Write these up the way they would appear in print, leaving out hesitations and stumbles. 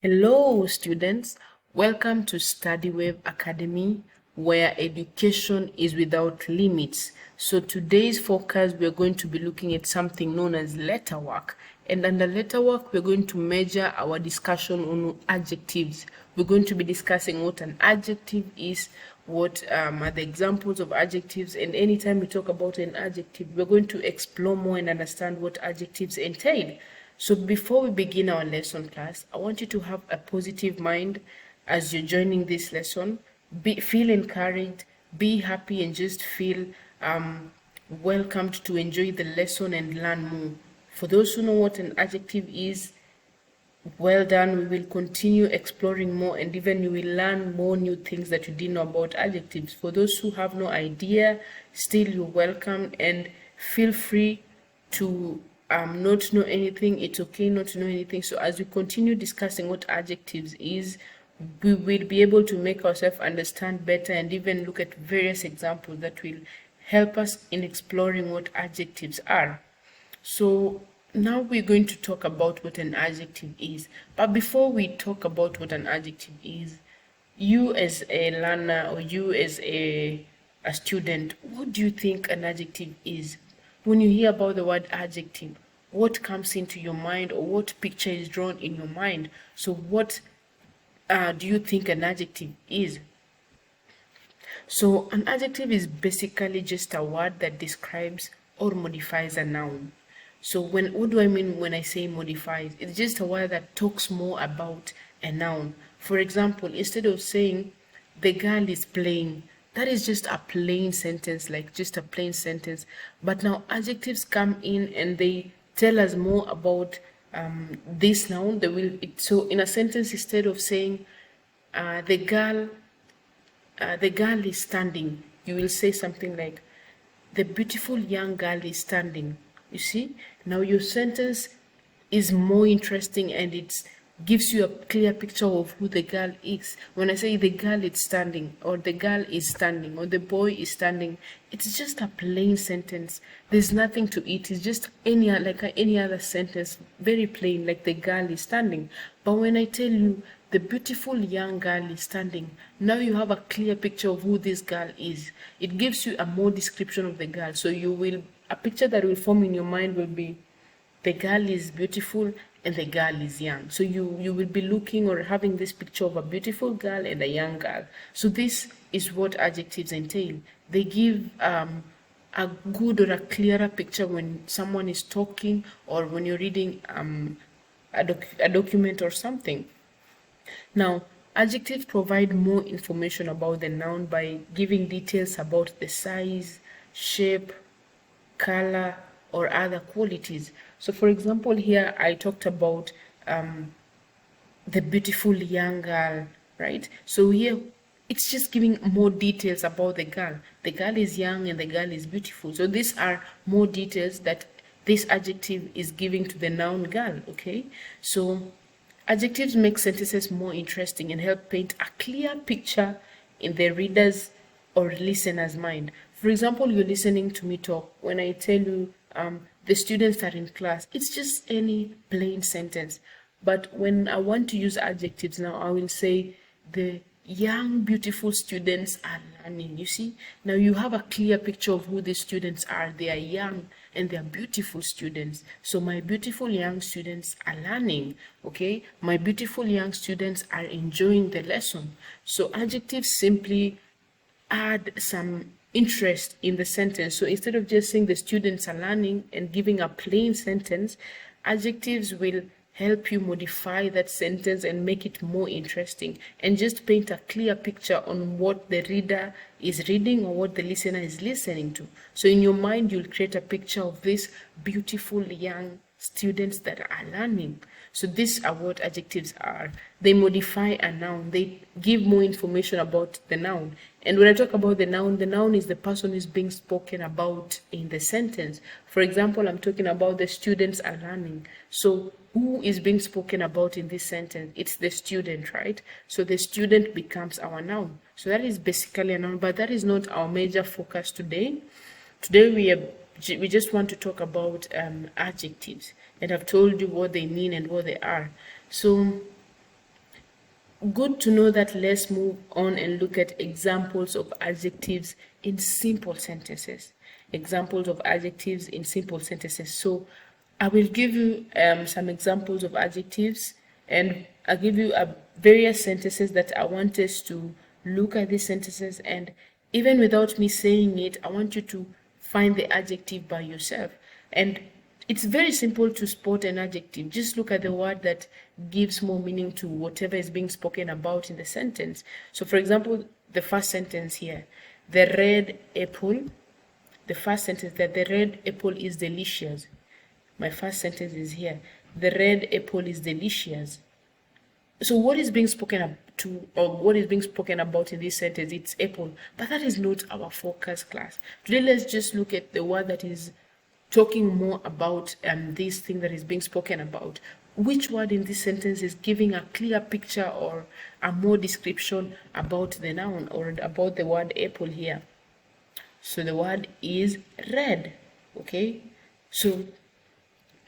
Hello, students. Welcome to StudyWave Academy, where education is without limits. So today's focus, we're going to be looking at something known as letter work. And under letter work, we're going to measure our discussion on adjectives. We're going to be discussing what an adjective is, what are the examples of adjectives, and anytime we talk about an adjective, we're going to explore more and understand what adjectives entail. So before we begin our lesson class, I want you to have a positive mind as you're joining this lesson. Feel encouraged, be happy, and just feel welcomed to enjoy the lesson and learn more. For those who know what an adjective is, well done. We will continue exploring more, and even you will learn more new things that you didn't know about adjectives. For those who have no idea, still you're welcome, and feel free to not know anything. It's okay not to know anything. So as we continue discussing what adjectives is, we will be able to make ourselves understand better and even look at various examples that will help us in exploring what adjectives are. So now we're going to talk about what an adjective is. But before we talk about what an adjective is, you as a learner or you as a student, what do you think an adjective is? When you hear about the word adjective, what comes into your mind or what picture is drawn in your mind? So what do you think an adjective is? So an adjective is basically just a word that describes or modifies a noun. So what do I mean when I say modifies? It's just a word that talks more about a noun. For example, instead of saying the girl is playing, that is just a plain sentence, like just a plain sentence. But now adjectives come in and they tell us more about this noun. So in a sentence, instead of saying the girl is standing, you will say something like the beautiful young girl is standing. You see, now your sentence is more interesting and it gives you a clear picture of who the girl is. When I say the girl is standing, or the girl is standing, or the boy is standing, it's just a plain sentence. There's nothing to it. It's just any other sentence, very plain, like the girl is standing. But when I tell you the beautiful young girl is standing, now you have a clear picture of who this girl is. It gives you a more description of the girl. So a picture that will form in your mind will be the girl is beautiful and the girl is young. So you will be looking or having this picture of a beautiful girl and a young girl. So this is what adjectives entail. They give a good or a clearer picture when someone is talking or when you're reading a document or something. Now, adjectives provide more information about the noun by giving details about the size, shape, color, or other qualities. So, for example, here I talked about the beautiful young girl, right? So here it's just giving more details about the girl. The girl is young and the girl is beautiful. So these are more details that this adjective is giving to the noun girl, okay? So adjectives make sentences more interesting and help paint a clear picture in the reader's or listener's mind. For example, you're listening to me talk. When I tell you the students are in class, it's just any plain sentence. But when I want to use adjectives now, I will say the young, beautiful students are learning. You see, now you have a clear picture of who the students are. They are young and they are beautiful students. So my beautiful young students are learning, okay? My beautiful young students are enjoying the lesson. So adjectives simply add some interest in the sentence. So instead of just saying the students are learning and giving a plain sentence, adjectives will help you modify that sentence and make it more interesting and just paint a clear picture on what the reader is reading or what the listener is listening to. So in your mind, you'll create a picture of these beautiful young students that are learning. So these are what adjectives are. They modify a noun. They give more information about the noun. And when I talk about the noun is the person who is being spoken about in the sentence. For example, I'm talking about the students are learning. So who is being spoken about in this sentence? It's the student, right? So the student becomes our noun. So that is basically a noun, but that is not our major focus today. Today we just want to talk about adjectives, and I've told you what they mean and what they are. So good to know that. Let's move on and look at examples of adjectives in simple sentences. Examples of adjectives in simple sentences. So I will give you some examples of adjectives, and I'll give you various sentences that I want us to look at these sentences, and even without me saying it, I want you to find the adjective by yourself. And it's very simple to spot an adjective. Just look at the word that gives more meaning to whatever is being spoken about in the sentence. So, for example, the first sentence here, the red apple. The first sentence, that the red apple is delicious. My first sentence is here. The red apple is delicious. So what is being spoken to, or what is being spoken about in this sentence? It's apple, but that is not our focus class. Today, let's just look at the word that is talking more about this thing that is being spoken about. Which word in this sentence is giving a clear picture or a more description about the noun or about the word apple here? So the word is red. Okay, so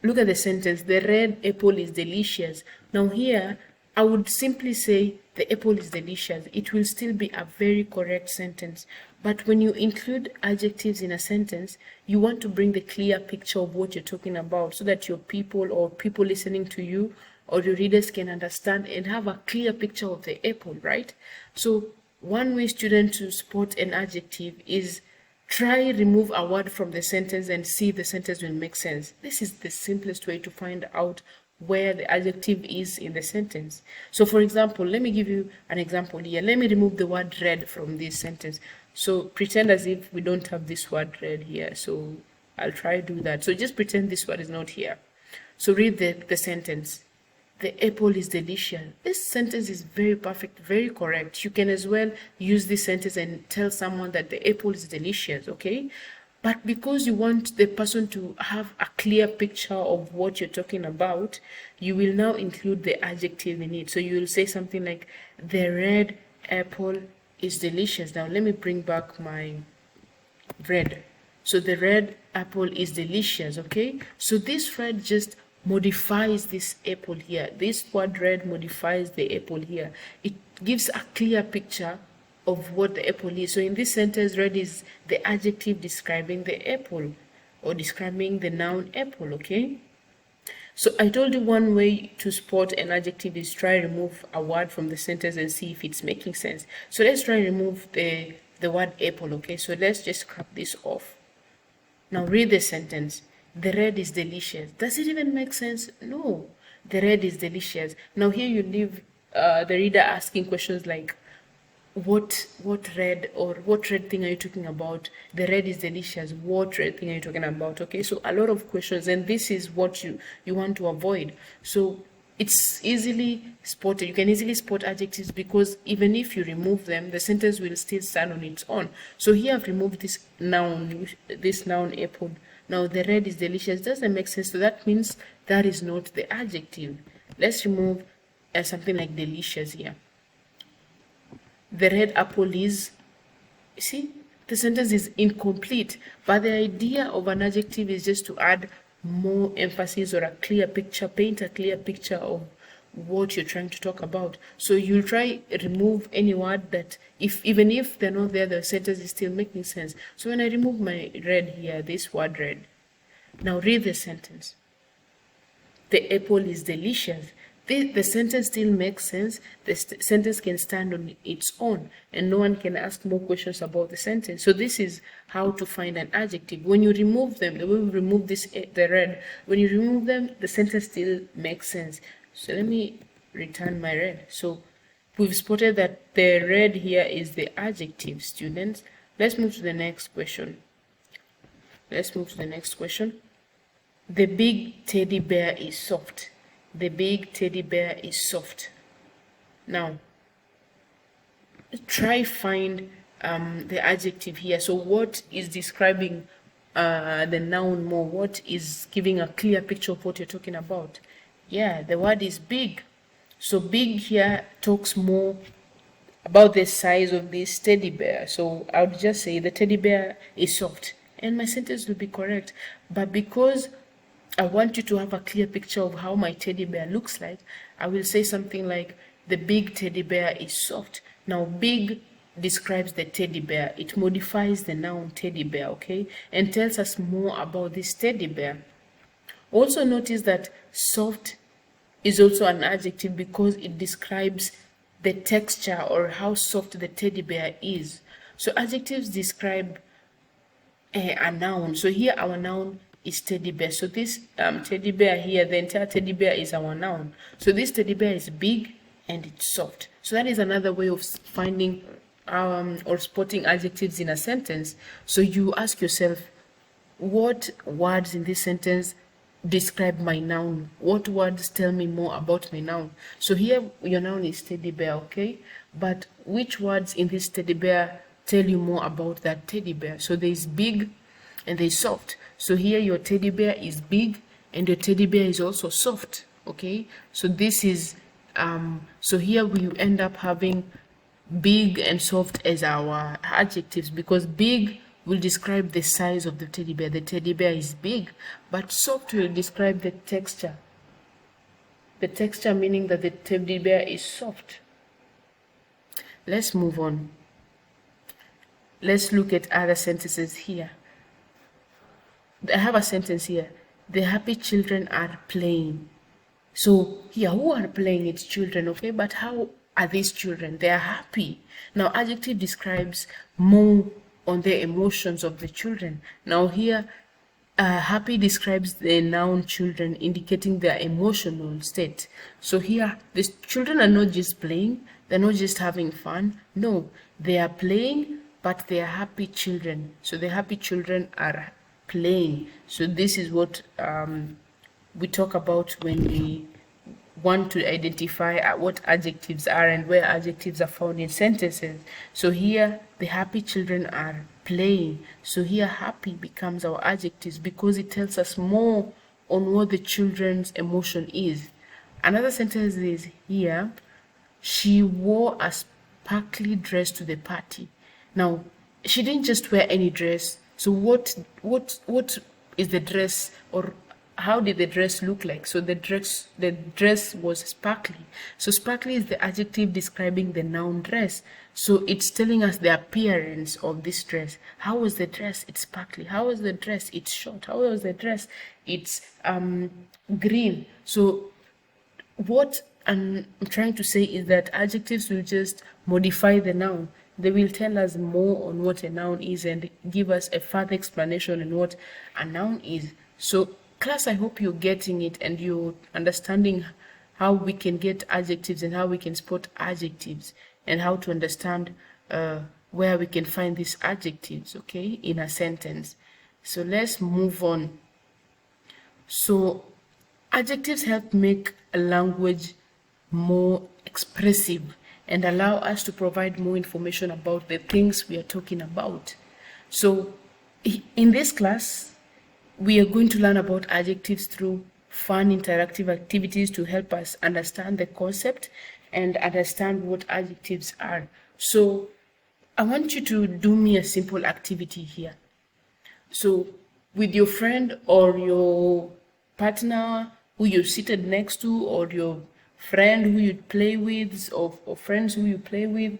look at the sentence. The red apple is delicious. Now here I would simply say the apple is delicious. It will still be a very correct sentence. But when you include adjectives in a sentence, you want to bring the clear picture of what you're talking about so that your people or people listening to you or your readers can understand and have a clear picture of the apple, right? So one way, student, to spot an adjective is try remove a word from the sentence and see if the sentence will make sense. This is the simplest way to find out where the adjective is in the sentence. So for example, let me give you an example here. Let me remove the word red from this sentence. So pretend as if we don't have this word red here. So I'll try to do that. So just pretend this word is not here. So read the sentence. The apple is delicious. This sentence is very perfect, very correct. You can as well use this sentence and tell someone that the apple is delicious, okay? But because you want the person to have a clear picture of what you're talking about, you will now include the adjective in it. So you will say something like, the red apple is delicious. Now let me bring back my red. So the red apple is delicious, okay? So this red just modifies this apple here. This word red modifies the apple here. It gives a clear picture of what the apple is. So in this sentence, red is the adjective describing the apple or describing the noun apple, okay? So I told you one way to spot an adjective is try remove a word from the sentence and see if it's making sense. So let's try remove the word apple, okay? So let's just scrap this off. Now read the sentence. The red is delicious. Does it even make sense? No. The red is delicious. Now here you leave the reader asking questions like, what red, or what red thing are you talking about? The red is delicious. What red thing are you talking about? Okay, so a lot of questions, and this is what you want to avoid. So it's easily spotted. You can easily spot adjectives because even if you remove them, the sentence will still stand on its own. So here I've removed this noun apple. Now the red is delicious doesn't make sense. So that means that is not the adjective. Let's remove something like delicious here. The red apple is, see, the sentence is incomplete, but the idea of an adjective is just to add more emphasis or a clear picture, paint a clear picture of what you're trying to talk about. So you'll try remove any word that even if they're not there, the sentence is still making sense. So when I remove my red here, this word red, now read the sentence. The apple is delicious. The sentence still makes sense. The sentence can stand on its own and no one can ask more questions about the sentence. So this is how to find an adjective. When you remove them, the way we remove the red, when you remove them, the sentence still makes sense. So let me return my red. So we've spotted that the red here is the adjective, students. Let's move to the next question. The big teddy bear is soft. The big teddy bear is soft. Now, try find the adjective here. So what is describing the noun more? What is giving a clear picture of what you're talking about? Yeah, the word is big. So big here talks more about the size of this teddy bear. So I would just say the teddy bear is soft. And my sentence will be correct. But because I want you to have a clear picture of how my teddy bear looks like, I will say something like, the big teddy bear is soft. Now big describes the teddy bear. It modifies the noun teddy bear, okay, and tells us more about this teddy bear. Also notice that soft is also an adjective because it describes the texture or how soft the teddy bear is. So adjectives describe a noun. So here our noun is teddy bear. So this teddy bear here, the entire teddy bear is our noun. So this teddy bear is big and it's soft. So that is another way of finding or spotting adjectives in a sentence. So you ask yourself, what words in this sentence describe my noun? What words tell me more about my noun? So here your noun is teddy bear, okay? But which words in this teddy bear tell you more about that teddy bear? So there is big and there is soft. So here your teddy bear is big and your teddy bear is also soft, okay? So this is so here we end up having big and soft as our adjectives, because big will describe the size of the teddy bear. The teddy bear is big, but soft will describe the texture. The texture meaning that the teddy bear is soft. Let's move on. Let's look at other sentences here. I have a sentence here. The happy children are playing. So here, who are playing? It's children, okay? But how are these children? They are happy. Now, adjective describes more on the emotions of the children. Now here, happy describes the noun children, indicating their emotional state. So here, the children are not just playing, they're not just having fun. No, they are playing, but they are happy children. So the happy children are playing. So this is what we talk about when we want to identify what adjectives are and where adjectives are found in sentences. So here the happy children are playing. So here happy becomes our adjectives because it tells us more on what the children's emotion is. Another sentence is here, she wore a sparkly dress to the party. Now she didn't just wear any dress. So what is the dress, or how did the dress look like? So the dress was sparkly. So sparkly is the adjective describing the noun dress. So it's telling us the appearance of this dress. How was the dress? It's sparkly. How was the dress? It's short. How was the dress? It's green. So what I'm trying to say is that adjectives will just modify the noun. They will tell us more on what a noun is and give us a further explanation on what a noun is. So class, I hope you're getting it and you're understanding how we can get adjectives and how we can spot adjectives and how to understand where we can find these adjectives, okay, in a sentence. So let's move on. So adjectives help make a language more expressive and allow us to provide more information about the things we are talking about. So in this class, we are going to learn about adjectives through fun interactive activities to help us understand the concept and understand what adjectives are. So I want you to do me a simple activity here. So with your friend or your partner who you're seated next to, or your friend who you play with, or friends who you play with,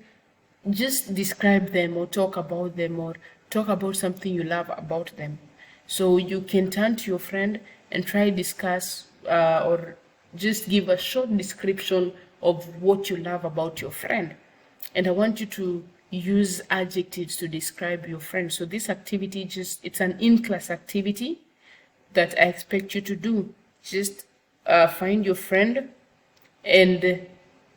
just describe them or talk about them or talk about something you love about them. So you can turn to your friend and try discuss or just give a short description of what you love about your friend. And I want you to use adjectives to describe your friend. So this activity, it's an in-class activity that I expect you to do. Just find your friend and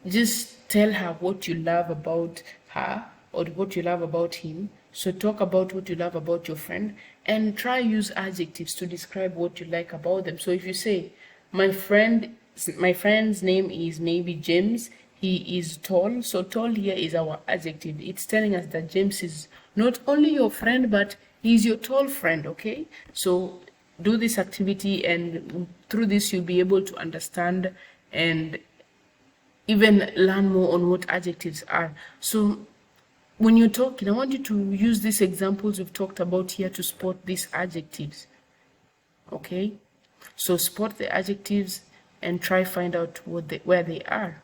just tell her what you love about her or what you love about him. So talk about what you love about your friend and try use adjectives to describe what you like about them. So if you say, my friend's name is maybe James, he is tall. So tall here is our adjective. It's telling us that James is not only your friend, but he's your tall friend, okay? So do this activity, and through this you'll be able to understand and even learn more on what adjectives are. So when you're talking, I want you to use these examples we've talked about here to spot these adjectives. Okay? So spot the adjectives and try find out where they are.